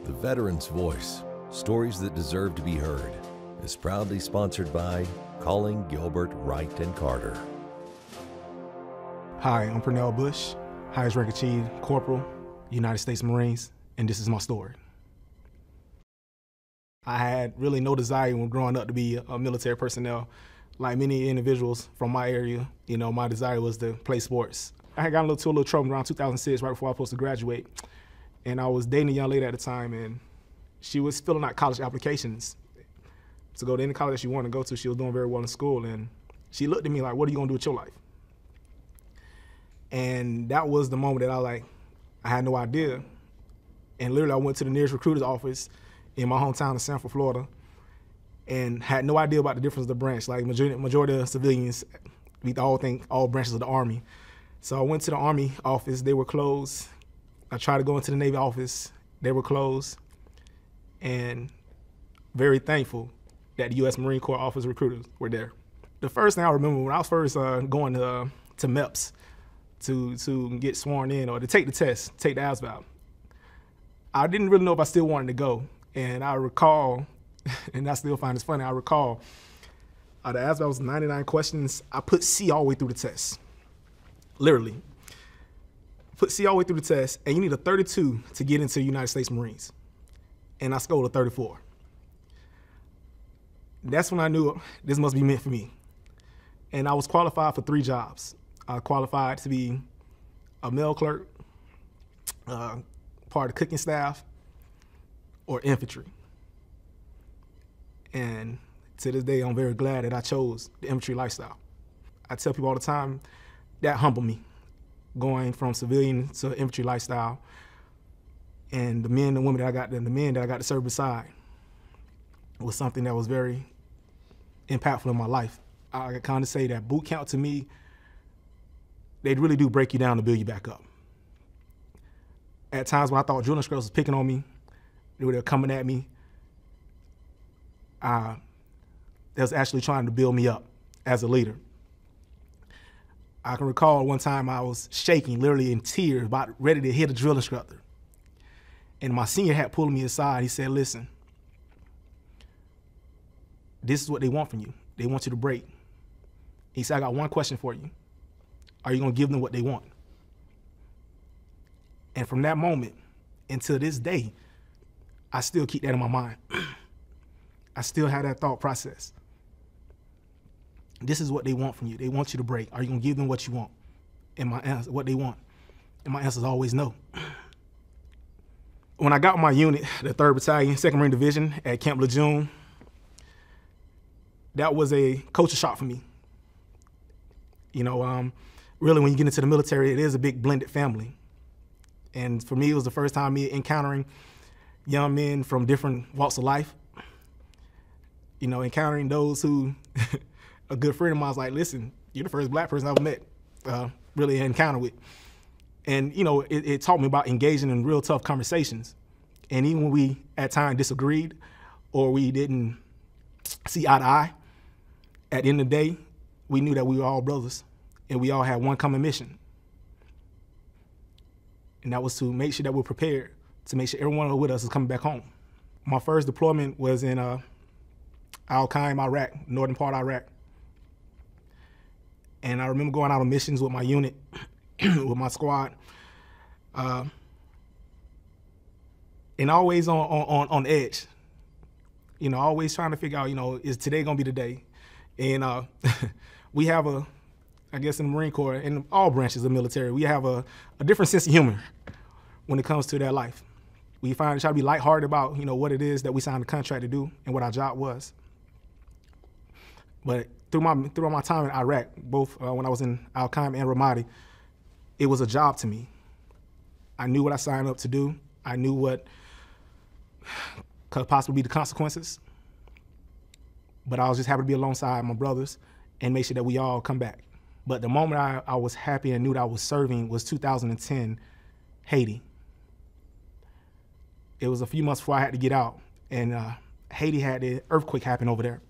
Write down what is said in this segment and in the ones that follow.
The Veteran's Voice, stories that deserve to be heard, is proudly sponsored by Calling Gilbert, Wright & Carter. Hi, I'm Pernell Bush, highest rank achieved Corporal, United States Marines, and this is my story. I had really no desire when growing up to be a military personnel. Like many individuals from my area, my desire was to play sports. I had gotten into a little trouble around 2006, right before I was supposed to graduate. And I was dating a young lady at the time, and she was filling out college applications to go to any college that she wanted to go to. She was doing very well in school, and she looked at me like, what are you gonna do with your life? And that was the moment that I had no idea. And literally I went to the nearest recruiter's office in my hometown of Sanford, Florida, and had no idea about the difference of the branch. Like majority of civilians, we all think all branches of the Army. So I went to the Army office, they were closed. I tried to go into the Navy office, they were closed. And very thankful that the U.S. Marine Corps office recruiters were there. The first thing I remember when I was first going to MEPS to get sworn in or to take the test, take the ASVAB, I didn't really know if I still wanted to go. And I recall, and I still find this funny, I recall the ASVAB was 99 questions. I put C all the way through the test, literally. Put C all the way through the test, and you need a 32 to get into the United States Marines. And I scored a 34. That's when I knew this must be meant for me. And I was qualified for 3 jobs. I qualified to be a mail clerk, part of the cooking staff, or infantry. And to this day, I'm very glad that I chose the infantry lifestyle. I tell people all the time, that humbled me, going from civilian to infantry lifestyle. And the men and women that I got to serve beside was something that was very impactful in my life. I can kind of say that boot camp to me, they really do break you down to build you back up. At times when I thought drill instructors was picking on me, they were coming at me, they was actually trying to build me up as a leader. I can recall one time I was shaking, literally in tears, about ready to hit a drill instructor. And my senior had pulled me aside. He said, listen, this is what they want from you. They want you to break. He said, I got one question for you. Are you gonna give them what they want? And from that moment until this day, I still keep that in my mind. I still have that thought process. This is what they want from you. They want you to break. Are you gonna give them what you want? And my answer, what they want? And my answer is always no. When I got my unit, the 3rd Battalion, 2nd Marine Division at Camp Lejeune, that was a culture shock for me. Really when you get into the military, it is a big blended family. And for me, it was the first time me encountering young men from different walks of life. Encountering those who, a good friend of mine was like, listen, you're the first black person I ever met, really encounter with. And, it taught me about engaging in real tough conversations. And even when we, at times, disagreed or we didn't see eye to eye, at the end of the day, we knew that we were all brothers and we all had one common mission. And that was to make sure that we're prepared, to make sure everyone with us is coming back home. My first deployment was in Al-Qaim, Iraq, northern part of Iraq. And I remember going out on missions with my unit, with my squad, and always on edge. Always trying to figure out, is today gonna be the day? And we have I guess in the Marine Corps, in all branches of the military, we have a different sense of humor when it comes to that life. We try to be lighthearted about, what it is that we signed the contract to do and what our job was. But through my time in Iraq, both when I was in Al-Qaim and Ramadi, it was a job to me. I knew what I signed up to do. I knew what could possibly be the consequences. But I was just happy to be alongside my brothers and make sure that we all come back. But the moment I was happy and knew that I was serving was 2010, Haiti. It was a few months before I had to get out, and Haiti had the earthquake happen over there.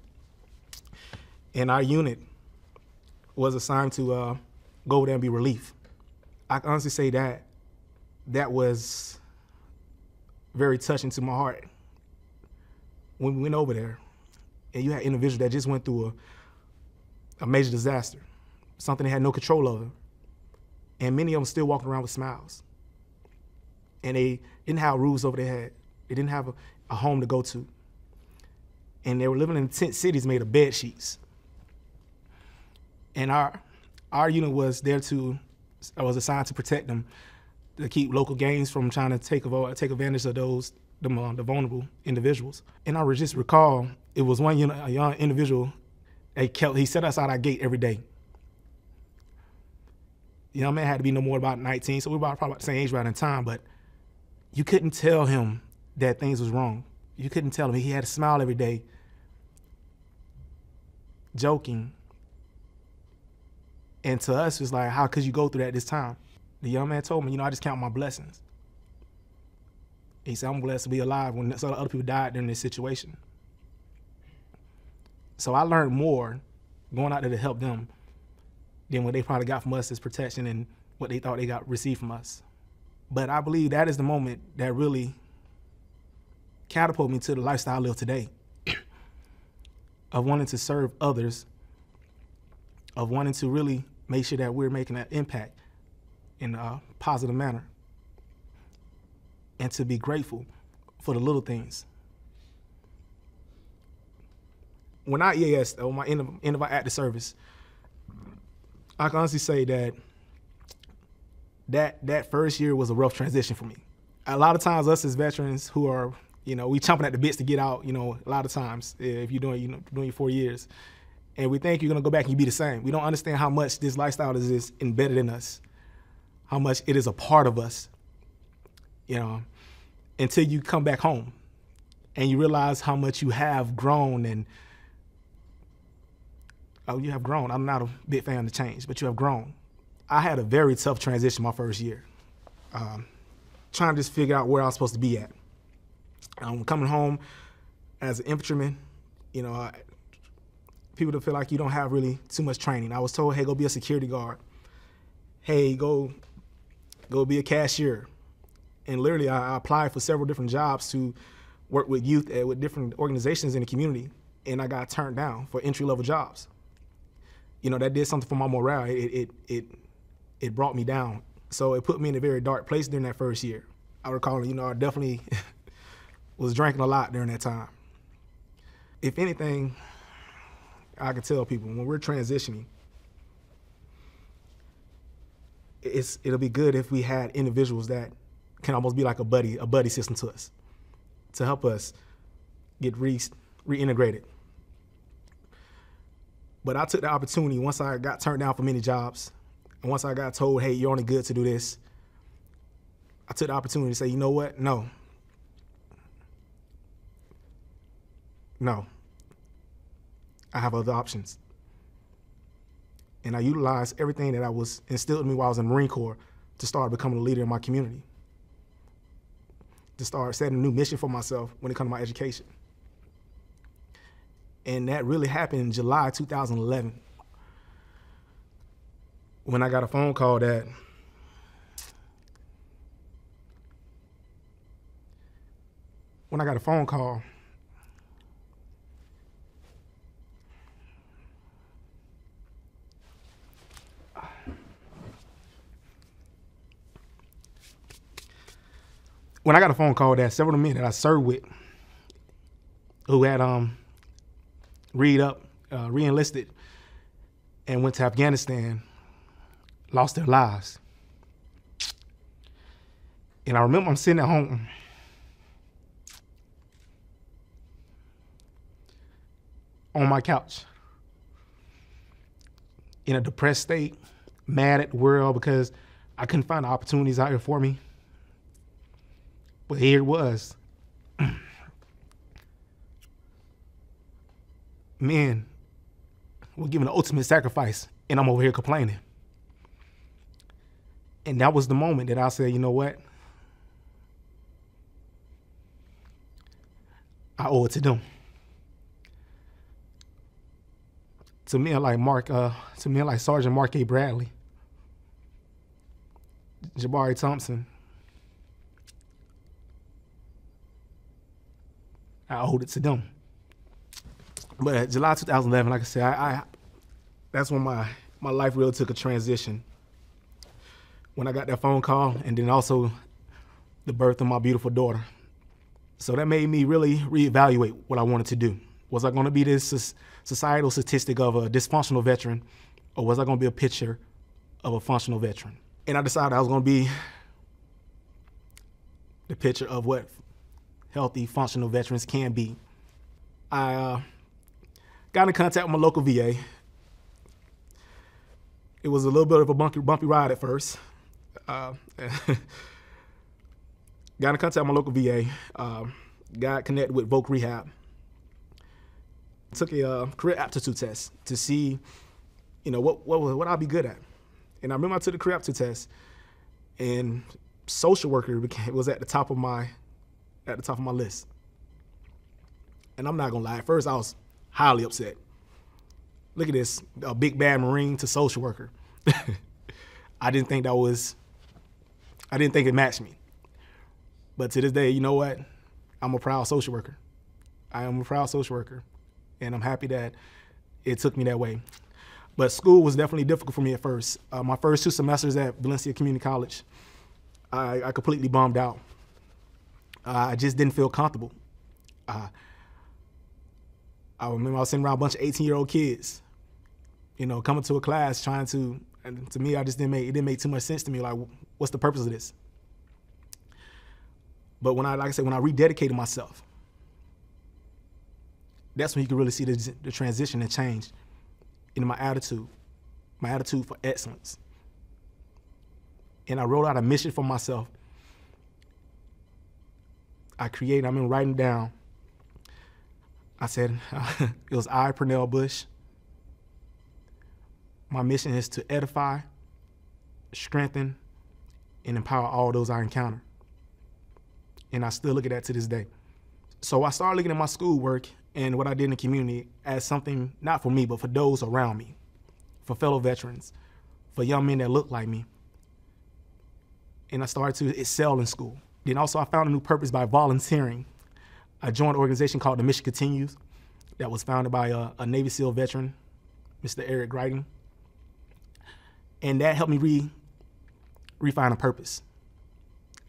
And our unit was assigned to go over there and be relief. I can honestly say that was very touching to my heart when we went over there, and you had individuals that just went through a major disaster, something they had no control over, and many of them still walking around with smiles. And they didn't have roofs over their head. They didn't have a home to go to. And they were living in tent cities made of bed sheets. And our unit was was assigned to protect them, to keep local gangs from trying to take advantage of the vulnerable individuals. And I just recall, it was a young individual, he set us out our gate every day. The young man had to be no more about 19, so we were probably about the same age right in time, but you couldn't tell him that things was wrong. You couldn't tell him. He had a smile every day, joking. And to us, it was like, how could you go through that this time? The young man told me, I just count my blessings. He said, I'm blessed to be alive when some other people died during this situation. So I learned more going out there to help them than what they probably got from us as protection and what they thought they received from us. But I believe that is the moment that really catapulted me to the lifestyle I live today, of wanting to serve others, of wanting to really make sure that we're making an impact in a positive manner, and to be grateful for the little things. When I EAS, on my end of my active service, I can honestly say that first year was a rough transition for me. A lot of times, us as veterans who are, we chomping at the bits to get out, a lot of times, if you're doing your 4 years, and we think you're gonna go back and you be the same. We don't understand how much this lifestyle is embedded in us, how much it is a part of us, until you come back home and you realize how much you have grown. And you have grown. I'm not a big fan of change, but you have grown. I had a very tough transition my first year, trying to just figure out where I was supposed to be at. Coming home as an infantryman, people that feel like you don't have really too much training. I was told, hey, go be a security guard. Hey, go be a cashier. And literally, I applied for several different jobs to work with youth with different organizations in the community, and I got turned down for entry-level jobs. That did something for my morale. It brought me down. So it put me in a very dark place during that first year. I recall, I definitely was drinking a lot during that time. If anything, I could tell people, when we're transitioning, it'll be good if we had individuals that can almost be like a buddy system to us, to help us get reintegrated. But I took the opportunity once I got turned down for many jobs, and once I got told, hey, you're only good to do this, I took the opportunity to say, you know what? No. I have other options. And I utilized everything that was instilled in me while I was in the Marine Corps to start becoming a leader in my community, to start setting a new mission for myself when it comes to my education. And that really happened in July 2011, when I got a phone call that when I got a phone call that several men that I served with, who had re-enlisted and went to Afghanistan, lost their lives. And I remember I'm sitting at home on my couch in a depressed state, mad at the world because I couldn't find the opportunities out here for me. But here it was. Men were giving the ultimate sacrifice, and I'm over here complaining. And that was the moment that I said, you know what? I owe it to them. To men like Sergeant Mark A. Bradley, Jabari Thompson, I owed it to them. But July 2011, like I said, that's when my life really took a transition. When I got that phone call, and then also the birth of my beautiful daughter. So that made me really reevaluate what I wanted to do. Was I going to be this societal statistic of a dysfunctional veteran, or was I going to be a picture of a functional veteran? And I decided I was going to be the picture of what healthy, functional veterans can be. I got in contact with my local VA. It was a little bit of a bumpy ride at first. Got in contact with my local VA. Got connected with Voc Rehab. Took a career aptitude test to see, what I'd be good at. And I remember I took the career aptitude test, and social worker was at the top of my list. And I'm not gonna lie, at first I was highly upset. Look at this, a big bad Marine to social worker. I didn't think it matched me. But to this day, you know what? I'm a proud social worker. I am a proud social worker. And I'm happy that it took me that way. But school was definitely difficult for me at first. My first 2 semesters at Valencia Community College, I completely bummed out. I just didn't feel comfortable. I remember I was sitting around a bunch of 18-year-old kids, coming to a class and to me, it didn't make too much sense to me. Like, what's the purpose of this? But when I rededicated myself, that's when you can really see the transition and change in my attitude for excellence. And I wrote out a mission for myself. I've been writing down. I said, it was I, Pernell Bush. My mission is to edify, strengthen, and empower all those I encounter. And I still look at that to this day. So I started looking at my schoolwork and what I did in the community as something not for me, but for those around me, for fellow veterans, for young men that look like me. And I started to excel in school. Then also I found a new purpose by volunteering. I joined an organization called The Mission Continues that was founded by a Navy SEAL veteran, Mr. Eric Greiting. And that helped me refine a purpose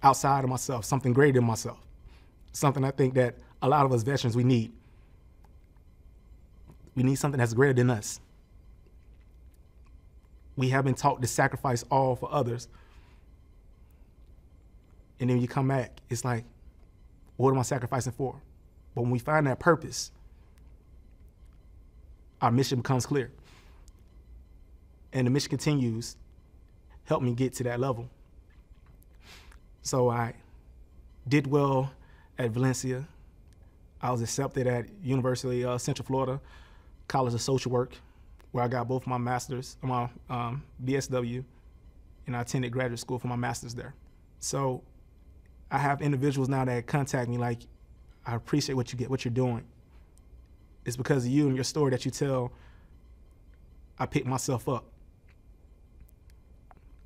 outside of myself, something greater than myself, something I think that a lot of us veterans, we need. We need something that's greater than us. We have been taught to sacrifice all for others. And then you come back, it's like, what am I sacrificing for? But when we find that purpose, our mission becomes clear. And the mission continues, help me get to that level. So I did well at Valencia. I was accepted at University of Central Florida College of Social Work, where I got both my master's, my BSW, and I attended graduate school for my master's there. So I have individuals now that contact me like, I appreciate what you're doing. It's because of you and your story that you tell, I picked myself up.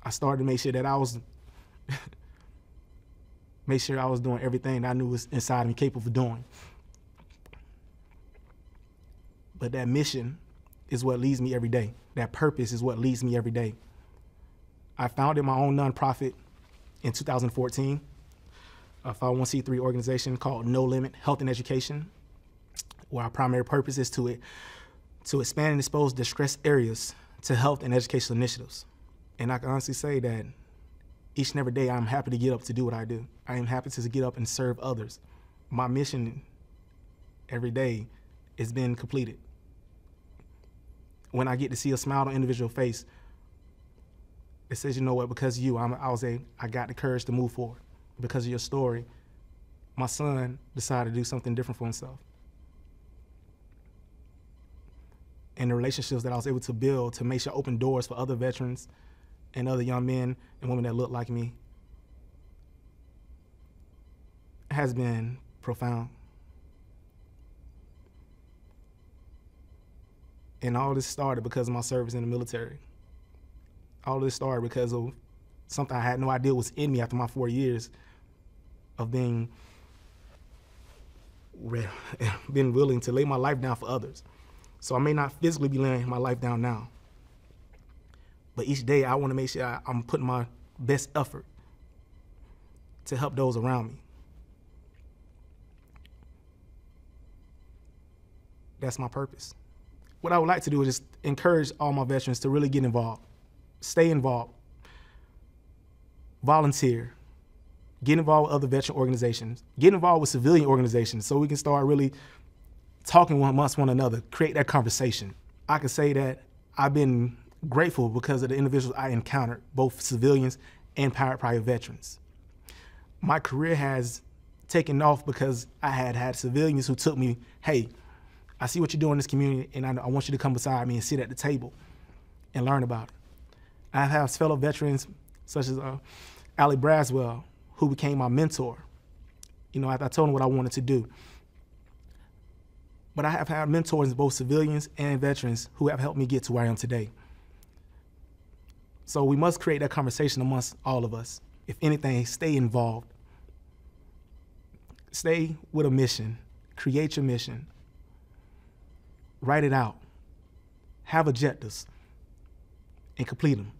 I started to make sure that I was doing everything that I knew was inside me capable of doing. But that mission is what leads me every day. That purpose is what leads me every day. I founded my own nonprofit in 2014, a 501c3 organization called No Limit Health and Education, where our primary purpose is to expand and expose distressed areas to health and educational initiatives. And I can honestly say that each and every day I'm happy to get up to do what I do. I am happy to get up and serve others. My mission every day is being completed. When I get to see a smile on an individual face, it says, you know what, because of you, I got the courage to move forward. Because of your story, my son decided to do something different for himself. And the relationships that I was able to build to make sure I open doors for other veterans and other young men and women that look like me has been profound. And all this started because of my service in the military. All this started because of something I had no idea was in me after my 4 years of being been willing to lay my life down for others. So I may not physically be laying my life down now, but each day I want to make sure I'm putting my best effort to help those around me. That's my purpose. What I would like to do is just encourage all my veterans to really get involved, stay involved, volunteer, get involved with other veteran organizations, get involved with civilian organizations so we can start really talking amongst one another, create that conversation. I can say that I've been grateful because of the individuals I encountered, both civilians and private veterans. My career has taken off because I had civilians who took me, hey, I see what you're doing in this community, and I want you to come beside me and sit at the table and learn about it. I have fellow veterans such as Ali Braswell, who became my mentor. You know, I told him what I wanted to do. But I have had mentors, both civilians and veterans, who have helped me get to where I am today. So we must create that conversation amongst all of us. If anything, stay involved. Stay with a mission. Create your mission. Write it out. Have objectives and complete them.